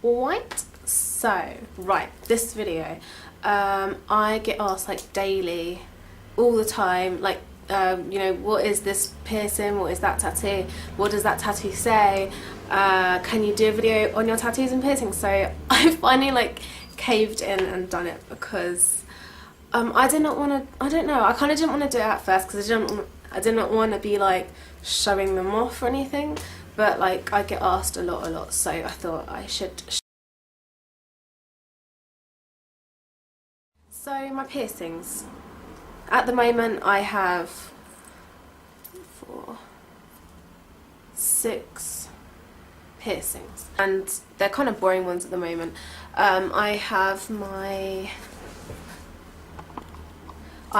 Alright, so, right, this video, I get asked like daily, all the time, like, you know, what is this piercing, what is that tattoo, what does that tattoo say, can you do a video on your tattoos and piercings? So I finally like caved in and done it because I did not want to, I don't know, I kind of didn't want to do it at first because I didn't want to be like showing them off or anything, but like I get asked a lot, so I thought I should. So my piercings, at the moment I have 6 piercings, and they're kind of boring ones at the moment. I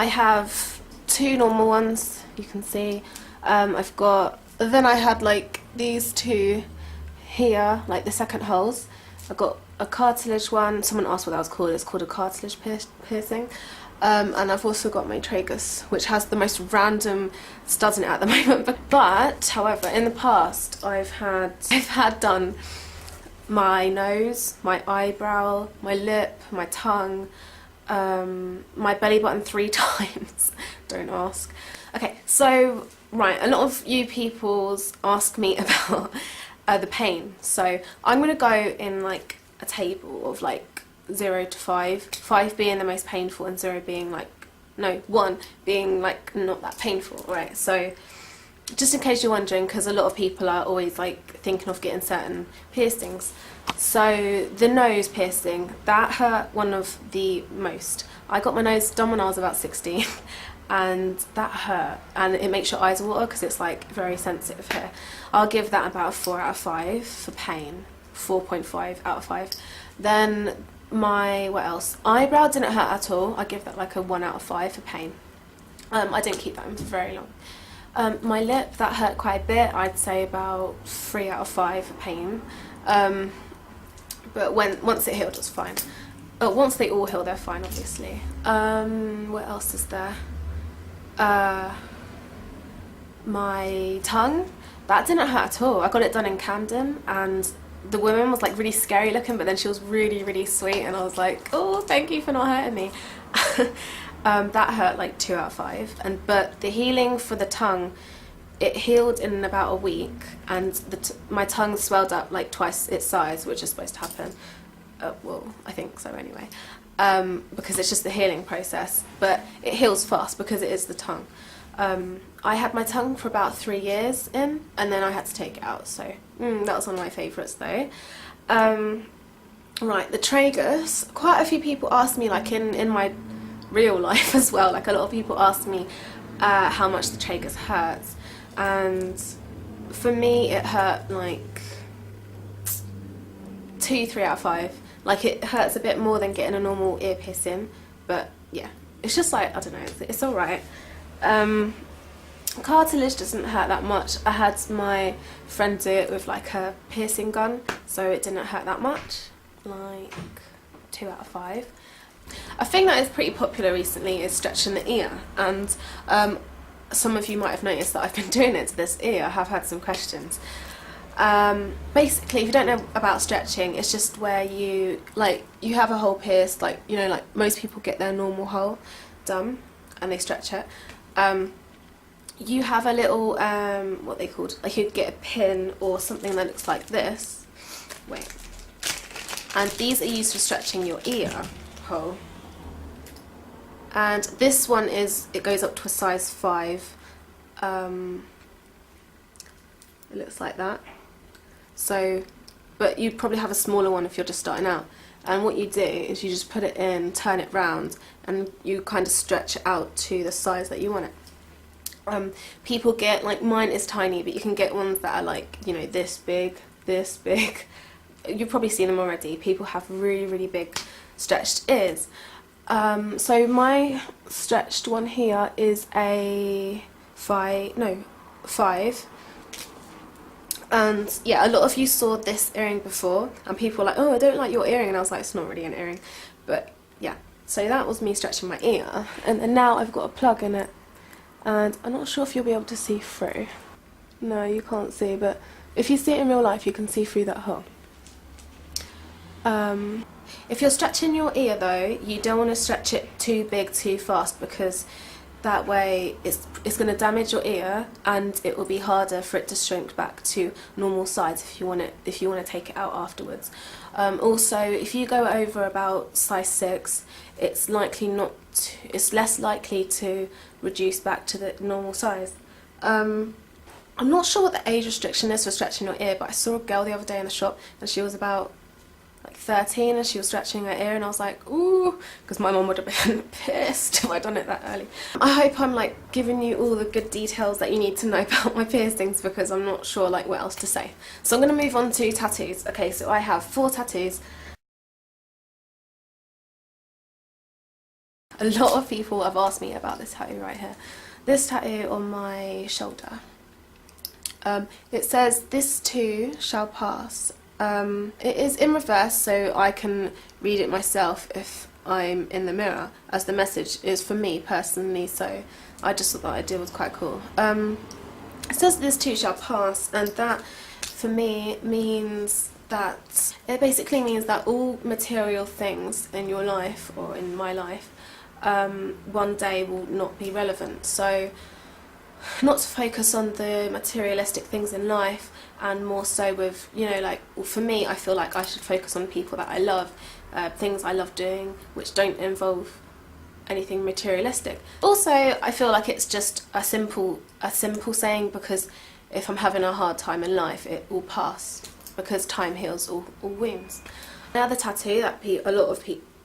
have 2 normal ones, you can see. Then I had like these 2 here, like the second holes. I got a cartilage one. Someone asked what that was called. It's called a cartilage piercing. And I've also got my tragus, which has the most random studs in it at the moment. But however, in the past, I've had done my nose, my eyebrow, my lip, my tongue, my belly button 3 times. Don't ask. Okay, so right, a lot of you peoples ask me about the pain. So I'm gonna go in like a table of like 0 to 5, 5 being the most painful and 0 being like, no, 1 being like not that painful, right? So just in case you're wondering, because a lot of people are always like thinking of getting certain piercings. So the nose piercing, that hurt one of the most. I got my nose done when I was about 16 and that hurt, and it makes your eyes water because it's like very sensitive here. I'll give that about a 4 out of 5 for pain, 4.5 out of 5. Then my, what else? Eyebrow didn't hurt at all. I give that like a 1 out of 5 for pain. I didn't keep that in for very long. My lip, that hurt quite a bit. I'd say about 3 out of 5 for pain. But once it healed, it was fine. Once they all heal, they're fine, obviously. What else is there? My tongue, that didn't hurt at all. I got it done in Camden, and the woman was like really scary looking, but then she was really sweet, and I was like, oh, thank you for not hurting me. That hurt like 2 out of 5. But the healing for the tongue, it healed in about a week, and my tongue swelled up like twice its size, which is supposed to happen. Well, I think so anyway, because it's just the healing process, but it heals fast because it is the tongue. I had my tongue for about 3 years in, and then I had to take it out, so that was one of my favourites though. Right, the tragus, quite a few people asked me, like in my real life as well, like a lot of people asked me how much the tragus hurts, and for me it hurt like 2-3 out of 5. Like it hurts a bit more than getting a normal ear piercing, but yeah, it's just like, I don't know, it's alright. Cartilage doesn't hurt that much. I had my friend do it with like a piercing gun, so it didn't hurt that much, like 2 out of 5. A thing that is pretty popular recently is stretching the ear, and some of you might have noticed that I've been doing it to this ear. I have had some questions. Basically, if you don't know about stretching, it's just where you have a hole pierced, like, you know, like most people get their normal hole done and they stretch it. You have a little what they called, like you'd get a pin or something that looks like this, wait, and these are used for stretching your ear hole, and this one it goes up to a size 5. It looks like that. So, but you'd probably have a smaller one if you're just starting out, and what you do is you just put it in, turn it round, and you kind of stretch it out to the size that you want it. People get, like, mine is tiny, but you can get ones that are like, you know, this big. You've probably seen them already. People have really big stretched ears. So my stretched one here is a 5. And yeah, a lot of you saw this earring before, and people were like, oh, I don't like your earring, and I was like, it's not really an earring. But yeah, so that was me stretching my ear, and now I've got a plug in it, and I'm not sure if you'll be able to see through. No, you can't see, but if you see it in real life, you can see through that hole. If you're stretching your ear though, you don't want to stretch it too big too fast, because that way it's going to damage your ear and it will be harder for it to shrink back to normal size if you want to take it out afterwards. Also, if you go over about size 6, it's less likely to reduce back to the normal size. I'm not sure what the age restriction is for stretching your ear, but I saw a girl the other day in the shop and she was about like 13 and she was stretching her ear, and I was like, ooh, because my mum would have been pissed if I'd done it that early. I hope I'm like giving you all the good details that you need to know about my piercings, because I'm not sure like what else to say. So I'm going to move on to tattoos. Okay, so I have 4 tattoos. A lot of people have asked me about this tattoo right here. This tattoo on my shoulder. It says, "This too shall pass." It is in reverse, so I can read it myself if I'm in the mirror, as the message is for me personally, so I just thought that idea was quite cool. It says, "This too shall pass," and that for me means that, it basically means that all material things in your life, or in my life, one day will not be relevant. So not to focus on the materialistic things in life, and more so with, you know, like, well, for me, I feel like I should focus on people that I love, things I love doing which don't involve anything materialistic. Also, I feel like it's just a simple saying, because if I'm having a hard time in life, it will pass, because time heals all wounds. Another tattoo that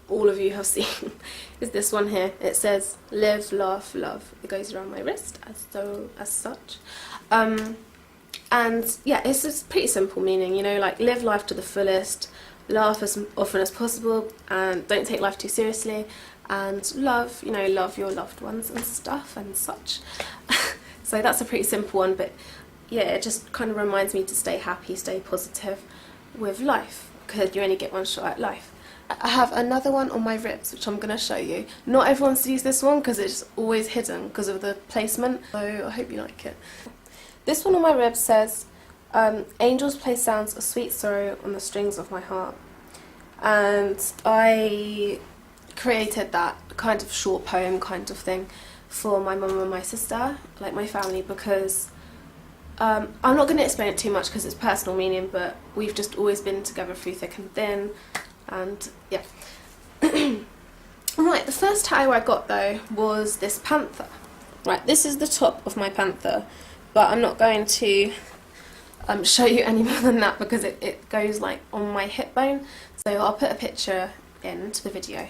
all of you have seen is this one here. It says, "Live, laugh, love." It goes around my wrist as such. And yeah, it's just pretty simple meaning, you know, like live life to the fullest, laugh as often as possible, and don't take life too seriously, and love, you know, love your loved ones and stuff and such. So that's a pretty simple one, but yeah, it just kind of reminds me to stay happy, stay positive with life, because you only get one shot at life. I have another one on my ribs which I'm going to show you. Not everyone sees this one because it's always hidden because of the placement, so I hope you like it. This one on my ribs says, "Angels play sounds of sweet sorrow on the strings of my heart." And I created that kind of short poem kind of thing for my mum and my sister, like my family, because I'm not going to explain it too much because it's personal meaning, but we've just always been together through thick and thin, and yeah. Right, the first tattoo I got though was this panther. Right, this is the top of my panther, but I'm not going to show you any more than that because it goes like on my hip bone, so I'll put a picture into the video.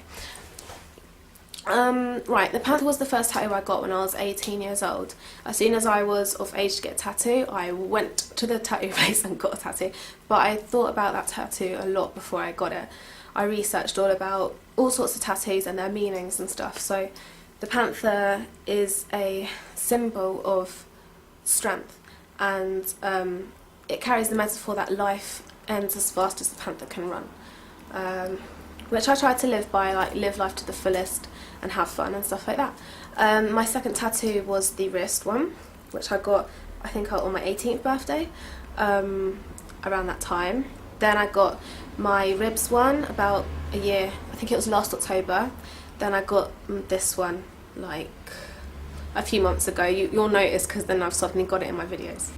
Right, the panther was the first tattoo I got when I was 18 years old. As soon as I was of age to get a tattoo, I went to the tattoo place and got a tattoo, but I thought about that tattoo a lot before I got it. I researched all about all sorts of tattoos and their meanings and stuff, so the panther is a symbol of strength, and it carries the metaphor that life ends as fast as the panther can run, which I try to live by, like live life to the fullest and have fun and stuff like that. My second tattoo was the wrist one, which I got, I think, on my 18th birthday, around that time. Then I got my ribs one about a year, I think it was last October. Then I got this one like a few months ago. You'll notice because then I've suddenly got it in my videos.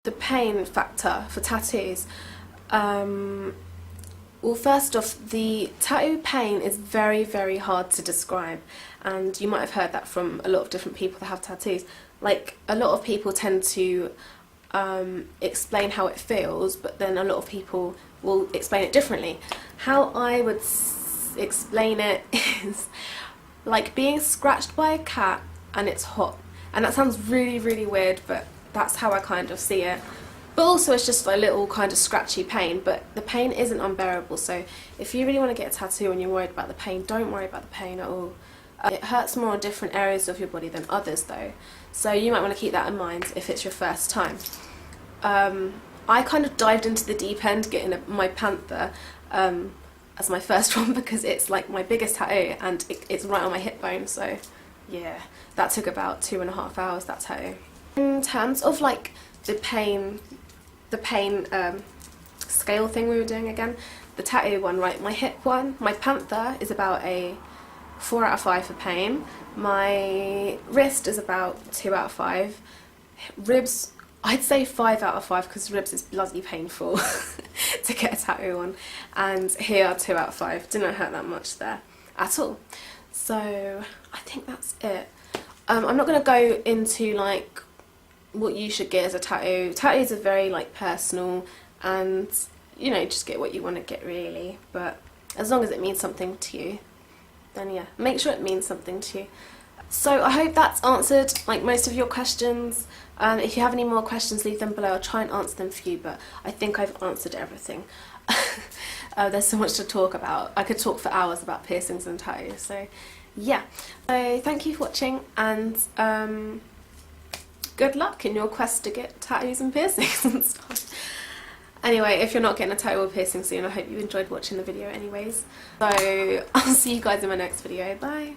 The pain factor for tattoos. Well, first off, the tattoo pain is very, very hard to describe, and you might have heard that from a lot of different people that have tattoos. Like, a lot of people tend to explain how it feels, but then a lot of people will explain it differently. How I would explain it is like being scratched by a cat and it's hot. And that sounds really, really weird, but that's how I kind of see it. But also it's just a little kind of scratchy pain, but the pain isn't unbearable. So if you really want to get a tattoo and you're worried about the pain, don't worry about the pain at all. It hurts more on different areas of your body than others though, so you might want to keep that in mind if it's your first time. I kind of dived into the deep end getting my panther as my first one because it's like my biggest tattoo and it's right on my hip bone, so yeah, that took about 2.5 hours, that tattoo. In terms of like the pain the pain scale thing we were doing again. The tattoo one, right, my hip one, my panther is about a 4 out of 5 for pain. My wrist is about 2 out of 5. Ribs, I'd say 5 out of 5 because ribs is bloody painful to get a tattoo on. And here, 2 out of 5. Didn't hurt that much there at all. So I think that's it. I'm not going to go into like what you should get as a tattoo. Tattoos are very like personal, and you know, just get what you want to get really. But as long as it means something to you, then yeah, make sure it means something to you. So I hope that's answered like most of your questions. If you have any more questions, leave them below. I'll try and answer them for you, but I think I've answered everything. There's so much to talk about. I could talk for hours about piercings and tattoos. So yeah, so thank you for watching, and good luck in your quest to get tattoos and piercings and stuff. Anyway, if you're not getting a tattoo or piercing soon, I hope you enjoyed watching the video anyways. So I'll see you guys in my next video. Bye!